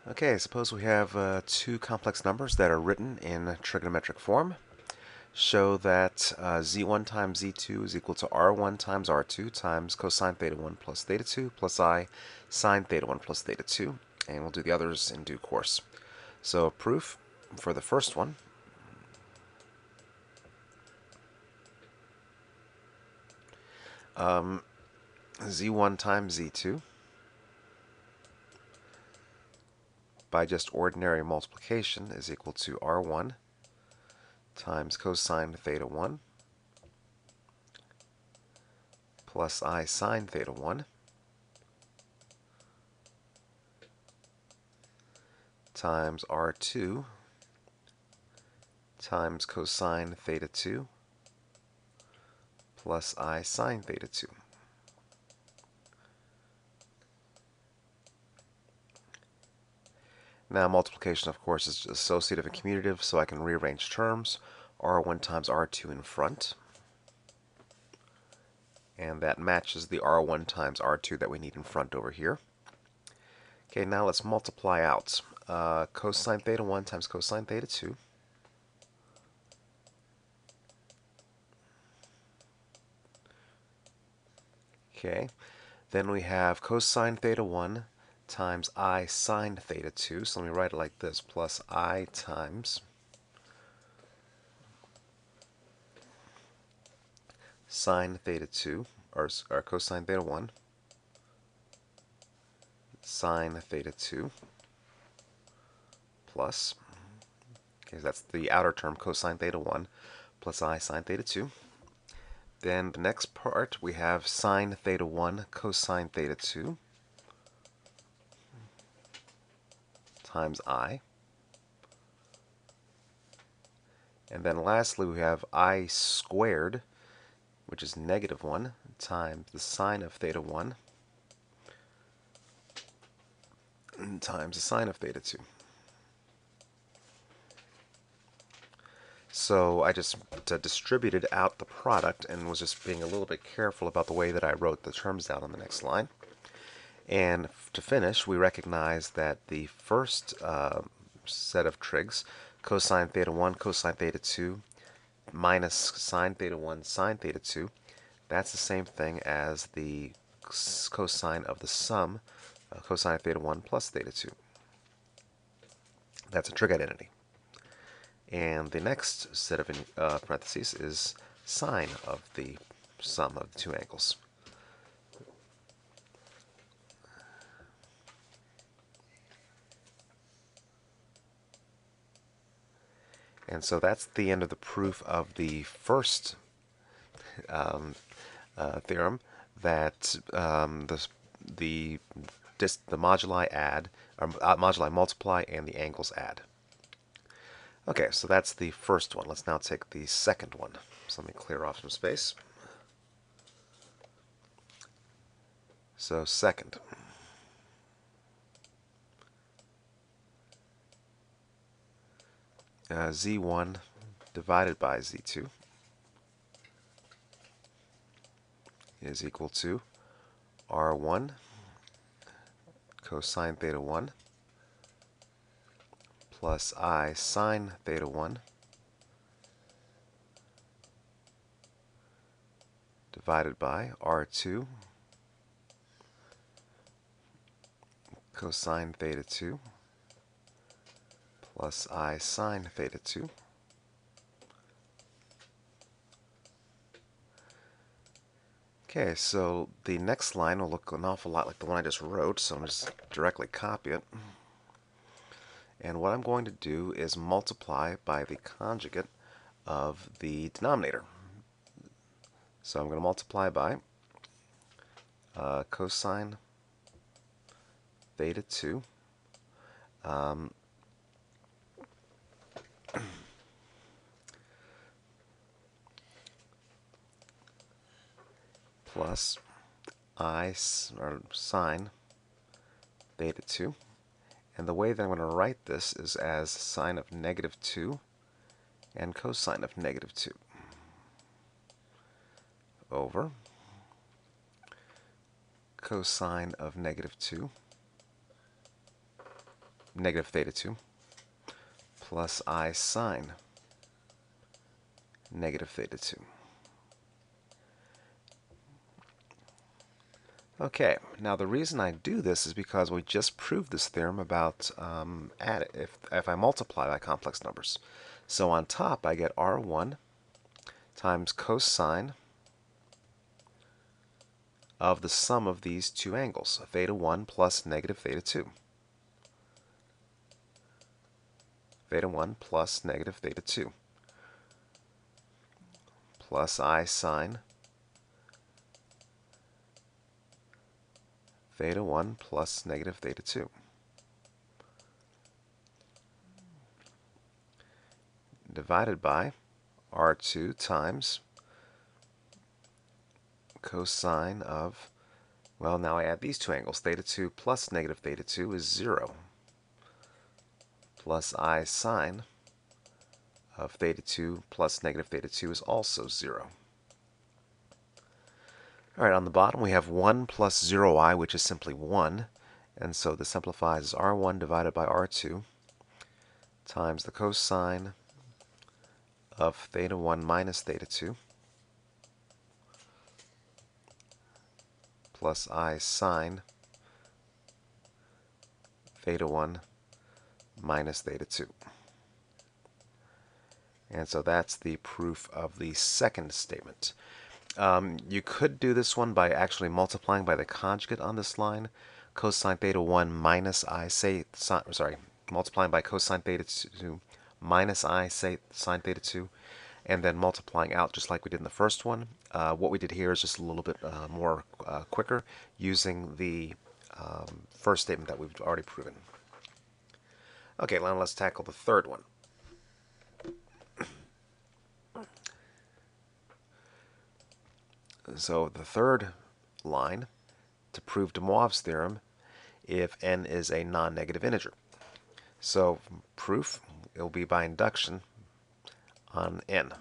Okay, suppose we have two complex numbers that are written in trigonometric form. Show that z1 times z2 is equal to r1 times r2 times cosine theta 1 plus theta 2 plus I sine theta 1 plus theta 2. And we'll do the others in due course. So proof for the first one. Z1 times z2 by just ordinary multiplication is equal to r1 times cosine theta 1 plus I sine theta 1 times r2 times cosine theta 2 plus I sine theta 2. Now multiplication, of course, is associative and commutative, so I can rearrange terms. R1 times R2 in front. And that matches the R1 times R2 that we need in front over here. Okay, now let's multiply out. Cosine theta 1 times cosine theta 2. Okay, then we have cosine theta 1 times I sine theta 2. So let me write it like this, plus I times sine theta 2, or cosine theta 1, sine theta 2, plus, okay, that's the outer term, cosine theta 1, plus I sine theta 2. Then the next part, we have sine theta 1 cosine theta 2 times I. And then lastly, we have I squared, which is negative 1, times the sine of theta 1 times the sine of theta 2. So I just distributed out the product and was just being a little bit careful about the way that I wrote the terms down on the next line. And to finish, we recognize that the first set of trigs, cosine theta 1, cosine theta 2, minus sine theta 1, sine theta 2, that's the same thing as the cosine of the sum, cosine theta 1 plus theta 2. That's a trig identity. And the next set of parentheses is sine of the sum of the two angles. And so that's the end of the proof of the first theorem, that the moduli add, or moduli multiply, and the angles add. Okay, so that's the first one. Let's now take the second one. So let me clear off some space. So second. Z1 divided by Z2 is equal to R1 cosine theta 1 plus I sine theta 1 divided by R2 cosine theta 2 plus I sine theta 2. Okay, so the next line will look an awful lot like the one I just wrote, so I'm just directly copy it. And what I'm going to do is multiply by the conjugate of the denominator. So I'm going to multiply by cosine theta 2 plus or sine theta 2. And the way that I'm going to write this is as sine of negative 2 and cosine of negative 2 over cosine of negative 2 negative theta 2 plus I sine negative theta 2. Okay, now the reason I do this is because we just proved this theorem about if I multiply by complex numbers. So on top I get R1 times cosine of the sum of these two angles, theta 1 plus negative theta 2. Theta 1 plus negative theta 2 plus I sine theta 1 plus negative theta 2. Divided by R2 times cosine of, well, now I add these two angles. Theta 2 plus negative theta 2 is 0, plus I sine of theta 2 plus negative theta 2 is also 0. All right, on the bottom we have 1 plus 0i, which is simply 1. And so this simplifies as R1 divided by R2 times the cosine of theta 1 minus theta 2 plus I sine theta 1 minus theta 2. And so that's the proof of the second statement. You could do this one by actually multiplying by the conjugate on this line. Cosine theta 1 minus I multiplying by cosine theta 2 minus I sine theta 2, and then multiplying out just like we did in the first one. What we did here is just a little bit more quicker using the first statement that we've already proven. Okay, now let's tackle the third one. So the third line, to prove de Moivre's theorem if n is a non-negative integer. So proof, it will be by induction on n.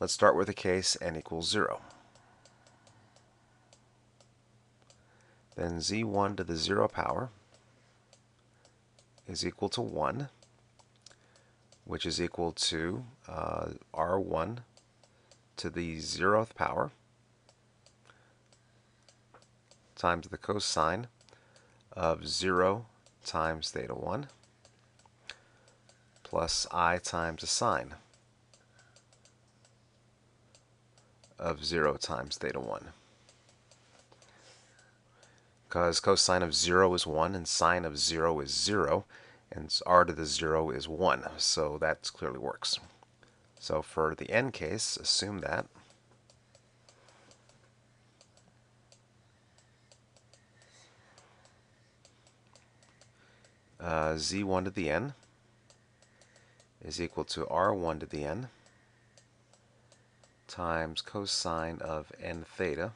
Let's start with the case n equals 0. Then z1 to the 0 power is equal to 1, which is equal to r1 to the 0th power times the cosine of 0 times theta 1 plus I times the sine of 0 times theta 1. Because cosine of 0 is 1 and sine of 0 is 0, and r to the 0 is 1, so that clearly works. So for the n case, assume that z1 to the n is equal to r1 to the n times cosine of n theta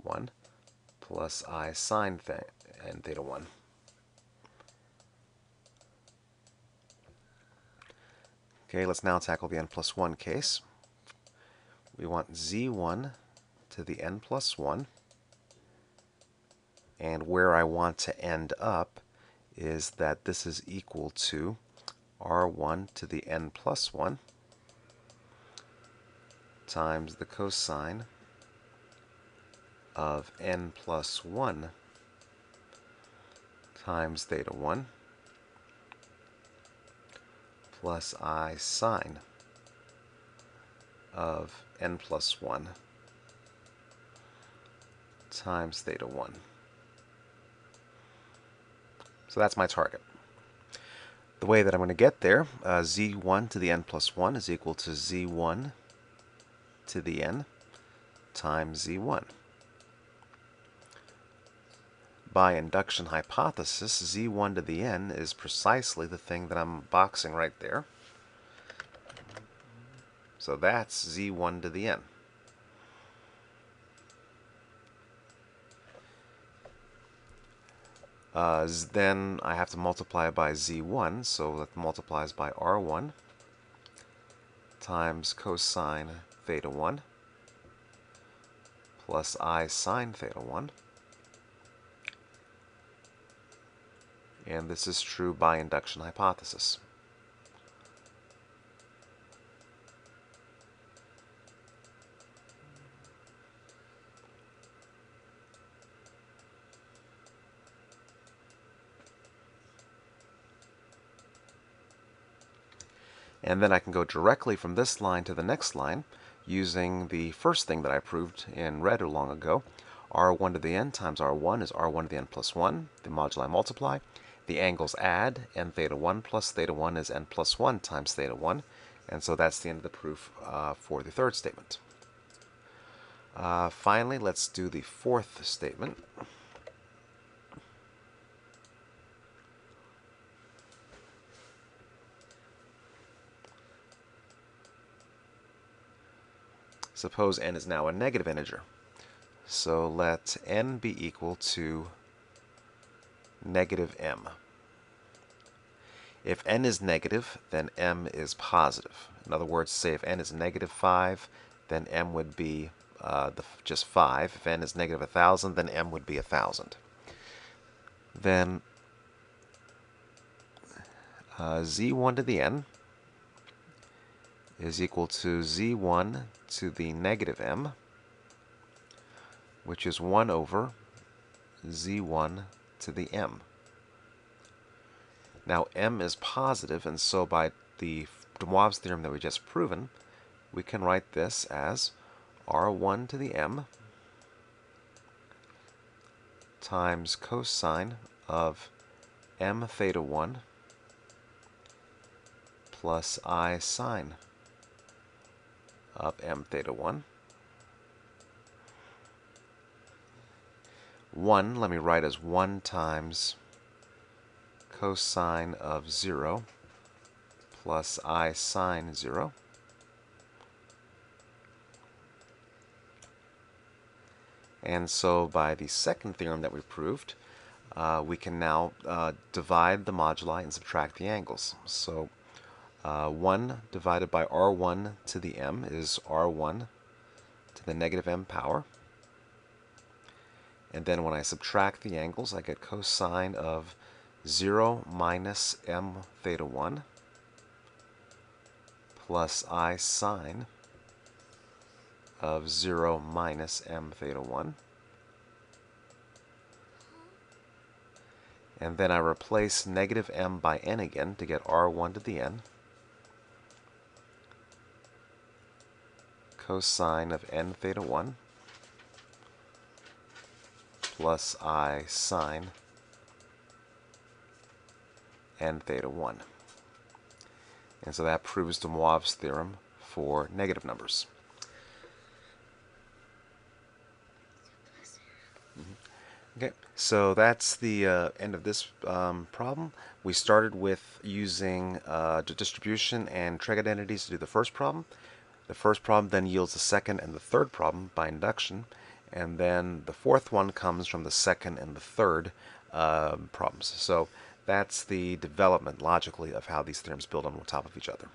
1 plus I sine n theta 1. Okay, let's now tackle the n plus 1 case. We want z1 to the n plus 1, and where I want to end up is that this is equal to r1 to the n plus 1 times the cosine of n plus 1 times theta 1 plus I sine of n plus 1 times theta 1. So that's my target. The way that I'm going to get there, z1 to the n plus 1 is equal to z1 to the n times z1. By induction hypothesis, z1 to the n is precisely the thing that I'm boxing right there. So that's z1 to the n. Then I have to multiply by z1, so that multiplies by r1 times cosine theta 1 plus I sine theta 1. And this is true by induction hypothesis. And then I can go directly from this line to the next line using the first thing that I proved in red long ago. R1 to the n times R1 is R1 to the n plus 1. The moduli multiply. The angles add. N theta 1 plus theta 1 is n plus 1 times theta 1. And so that's the end of the proof for the third statement. Finally, let's do the fourth statement. Suppose n is now a negative integer. So let n be equal to negative m. If n is negative, then m is positive. In other words, say if n is negative 5, then m would be just 5. If n is negative 1,000, then m would be 1,000. Then z1 to the n is equal to z1 to the negative m, which is 1 over z1 to the m. Now m is positive, and so by the de Moivre's theorem that we just proven, we can write this as r1 to the m times cosine of m theta 1 plus I sine of m theta 1. 1, let me write as 1 times cosine of 0 plus I sine 0. And so by the second theorem that we proved, we can now divide the moduli and subtract the angles. So 1 divided by r1 to the m is r1 to the negative m power. And then when I subtract the angles, I get cosine of 0 minus m theta 1 plus I sine of 0 minus m theta 1. And then I replace negative m by n again to get r1 to the n. Cosine of n theta 1 plus I sine n theta 1. And so that proves de Moivre's theorem for negative numbers. Okay, so that's the end of this problem. We started with using distribution and trig identities to do the first problem. The first problem then yields the second and the third problem by induction, and then the fourth one comes from the second and the third problems. So that's the development logically of how these theorems build on top of each other.